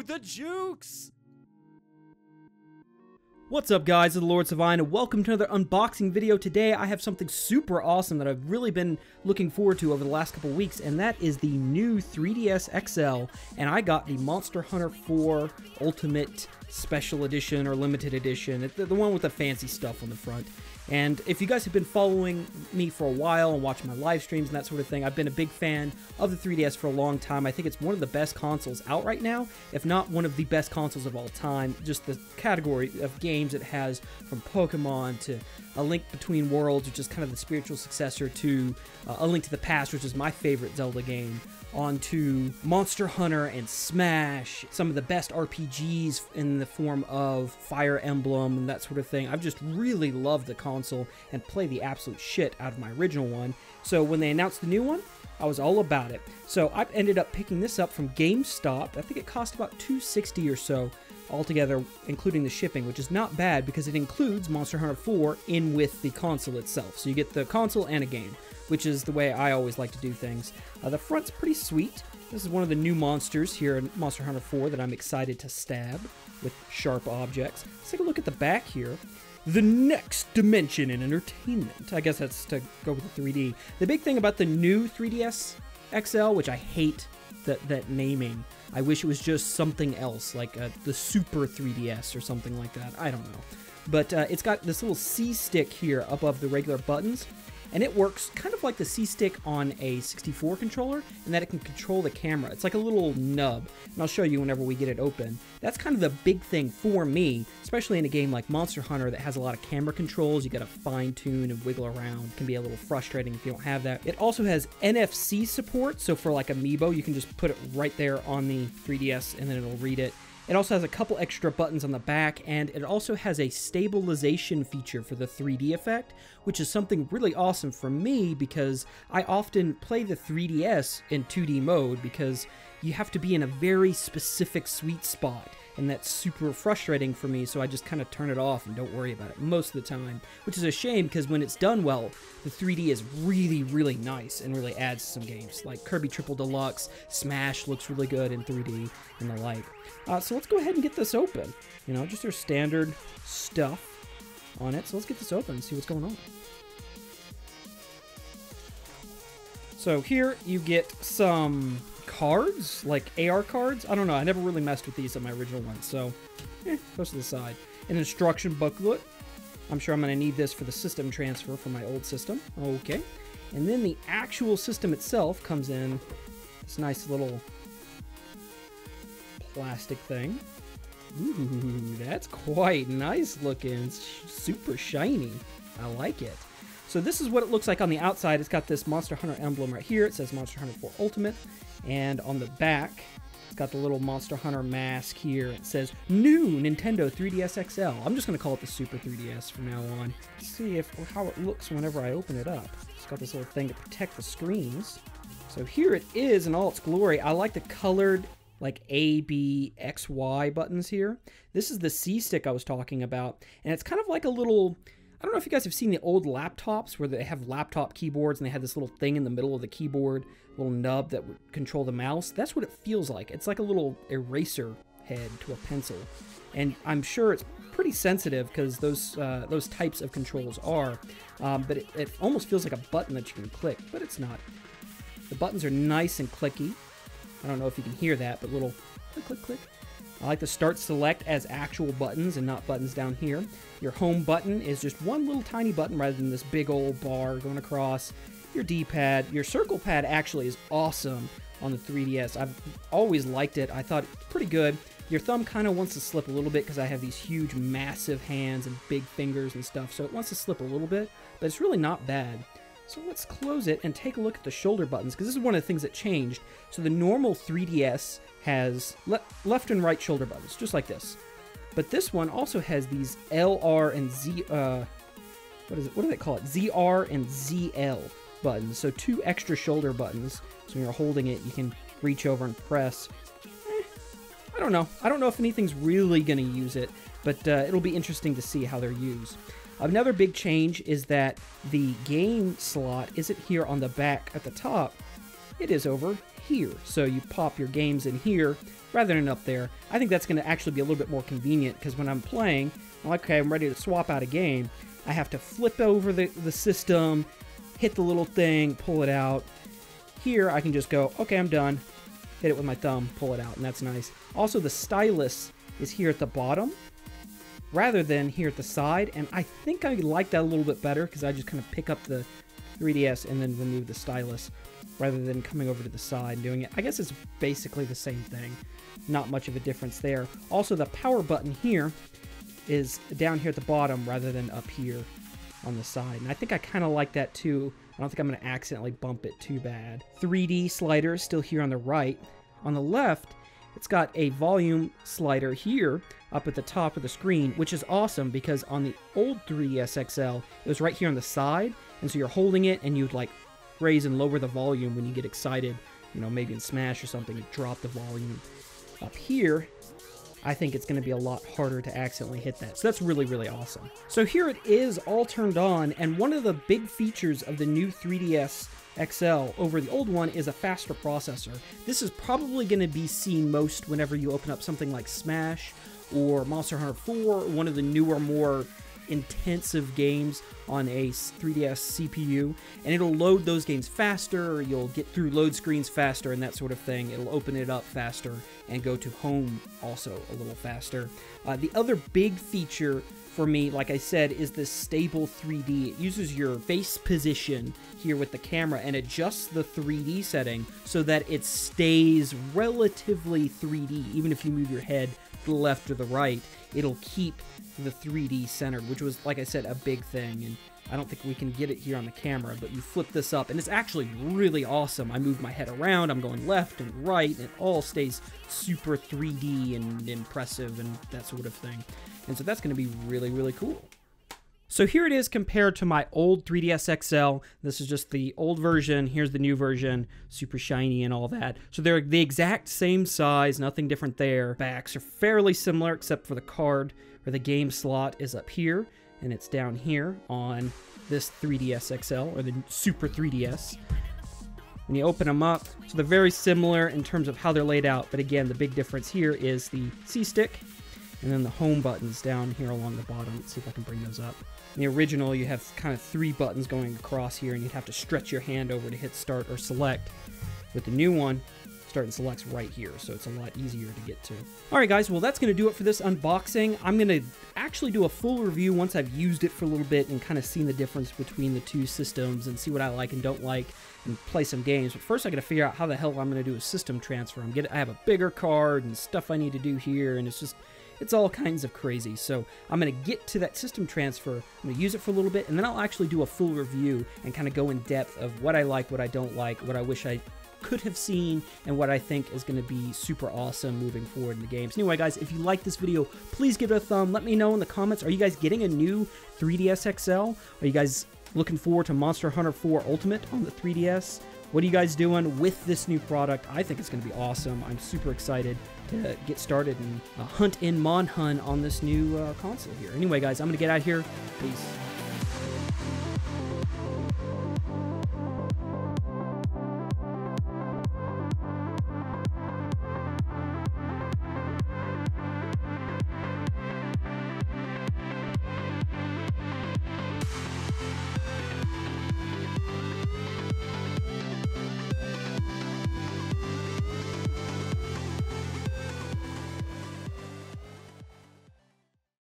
the jukes! What's up guys, it's LordSevein and welcome to another unboxing video. Today I have something super awesome that I've really been looking forward to over the last couple weeks, and that is the new 3DS XL, and I got the Monster Hunter 4 Ultimate Special Edition or Limited Edition, the one with the fancy stuff on the front. And if you guys have been following me for a while and watching my live streams and that sort of thing, I've been a big fan of the 3DS for a long time. I think it's one of the best consoles out right now, if not one of the best consoles of all time. Just the category of games it has, from Pokemon to A Link Between Worlds, which is kind of the spiritual successor to A Link to the Past, which is my favorite Zelda game, on to Monster Hunter and Smash, some of the best RPGs in the form of Fire Emblem and that sort of thing. I've just really loved the console and play the absolute shit out of my original one. So when they announced the new one, I was all about it. So I ended up picking this up from GameStop. I think it cost about $260 or so altogether, including the shipping, which is not bad because it includes Monster Hunter 4 in with the console itself. So you get the console and a game, which is the way I always like to do things. The front's pretty sweet. This is one of the new monsters here in Monster Hunter 4 that I'm excited to stab with sharp objects. Let's take a look at the back here. The next dimension in entertainment. I guess that's to go with the 3D. The big thing about the new 3DS XL, which I hate that naming. I wish it was just something else, like the Super 3DS or something like that. I don't know. But it's got this little C-stick here above the regular buttons, and it works kind of like the C-stick on a 64 controller, in that it can control the camera. It's like a little nub, and I'll show you whenever we get it open. That's kind of the big thing for me, especially in a game like Monster Hunter that has a lot of camera controls. You gotta fine-tune and wiggle around. It can be a little frustrating if you don't have that. It also has NFC support, so for like Amiibo, you can just put it right there on the 3DS and then it'll read it. It also has a couple extra buttons on the back, and it also has a stabilization feature for the 3D effect, which is something really awesome for me because I often play the 3DS in 2D mode because you have to be in a very specific sweet spot, and that's super frustrating for me, so I just kind of turn it off and don't worry about it most of the time, which is a shame because when it's done well, the 3D is really, really nice and really adds to some games. Like Kirby Triple Deluxe, Smash looks really good in 3D, and the like. So let's go ahead and get this open. You know, just their standard stuff on it. So let's get this open and see what's going on. So here you get some cards, like AR cards. I don't know, I never really messed with these on my original one, so goes to the side. An instruction booklet. I'm sure I'm going to need this for the system transfer from my old system. Okay. And then the actual system itself comes in this nice little plastic thing. Ooh, that's quite nice looking. It's super shiny. I like it. So this is what it looks like on the outside. It's got this Monster Hunter emblem right here. It says Monster Hunter 4 Ultimate. And on the back, it's got the little Monster Hunter mask here. It says New Nintendo 3DS XL. I'm just going to call it the Super 3DS from now on. Let's see how it looks whenever I open it up. It's got this little thing to protect the screens. So here it is in all its glory. I like the colored like A, B, X, Y buttons here. This is the C stick I was talking about. And it's kind of like a little, I don't know if you guys have seen the old laptops where they have laptop keyboards and they have this little thing in the middle of the keyboard, little nub that would control the mouse. That's what it feels like. It's like a little eraser head to a pencil. And I'm sure it's pretty sensitive because those types of controls are. But it almost feels like a button that you can click, but it's not. The buttons are nice and clicky. I don't know if you can hear that, but little click, click, click. I like the start select as actual buttons and not buttons down here. Your home button is just one little tiny button rather than this big old bar going across. Your D-pad, your circle pad actually is awesome on the 3DS. I've always liked it. I thought it was pretty good. Your thumb kind of wants to slip a little bit because I have these huge, massive hands and big fingers and stuff, so it wants to slip a little bit, but it's really not bad. So let's close it and take a look at the shoulder buttons, because this is one of the things that changed. So the normal 3DS has left and right shoulder buttons, just like this. But this one also has these LR and Z, what do they call it? ZR and ZL buttons. So two extra shoulder buttons. So when you're holding it, you can reach over and press. I don't know. I don't know if anything's really going to use it, but it'll be interesting to see how they're used. Another big change is that the game slot isn't here on the back at the top. It is over here. So you pop your games in here rather than up there. I think that's going to actually be a little bit more convenient because when I'm playing, I'm like, okay, I'm ready to swap out a game. I have to flip over the system, hit the little thing, pull it out. Here, I can just go, okay, I'm done. Hit it with my thumb, pull it out, and that's nice. Also, the stylus is here at the bottom rather than here at the side, and I think I like that a little bit better because I just kind of pick up the 3DS and then remove the stylus rather than coming over to the side and doing it. I guess it's basically the same thing. Not much of a difference there. Also, the power button here is down here at the bottom rather than up here on the side. And I think I kind of like that too. I don't think I'm going to accidentally bump it too bad. 3D slider is still here on the right. On the left, it's got a volume slider here up at the top of the screen, which is awesome because on the old 3DS XL, it was right here on the side. And so you're holding it and you'd like raise and lower the volume when you get excited. You know, maybe in Smash or something, you drop the volume. Up here, I think it's going to be a lot harder to accidentally hit that. So that's really, really awesome. So here it is all turned on, and one of the big features of the new 3DS XL over the old one is a faster processor. This is probably going to be seen most whenever you open up something like Smash or Monster Hunter 4, one of the newer, more intensive games on a 3DS CPU, and it'll load those games faster, you'll get through load screens faster and that sort of thing. It'll open it up faster and go to home also a little faster. The other big feature for me, like I said, is this stable 3D. It uses your face position here with the camera and adjusts the 3D setting so that it stays relatively 3D. Even if you move your head to the left or the right, it'll keep the 3D centered, which was, like I said, a big thing. And I don't think we can get it here on the camera, but you flip this up and it's actually really awesome. I move my head around, I'm going left and right, and it all stays super 3D and impressive and that sort of thing. And so that's going to be really, really cool. So here it is compared to my old 3DS XL. This is just the old version. Here's the new version, super shiny and all that. So they're the exact same size, nothing different there. Backs are fairly similar except for the card or the game slot is up here, and it's down here on this 3DS XL or the Super 3DS. When you open them up, so they're very similar in terms of how they're laid out, but again, the big difference here is the C-stick and then the home buttons down here along the bottom. Let's see if I can bring those up. In the original, you have kind of 3 buttons going across here, and you'd have to stretch your hand over to hit start or select. With the new one, start and select's right here, so it's a lot easier to get to. Alright guys, well that's going to do it for this unboxing. I'm going to actually do a full review once I've used it for a little bit and kind of seen the difference between the two systems and see what I like and don't like and play some games. But first I got to figure out how the hell I'm going to do a system transfer. I have a bigger card and stuff I need to do here, and it's all kinds of crazy. So I'm going to get to that system transfer, I'm going to use it for a little bit, and then I'll actually do a full review and kind of go in depth of what I like, what I don't like, what I wish I could have seen, and what I think is going to be super awesome moving forward in the games. Anyway guys, if you like this video, please give it a thumb. Let me know in the comments, are you guys getting a new 3DS XL? Are you guys looking forward to Monster Hunter 4 Ultimate on the 3DS? What are you guys doing with this new product? I think it's going to be awesome. I'm super excited to get started and hunt in Monhun on this new console here. Anyway, guys, I'm going to get out of here. Peace.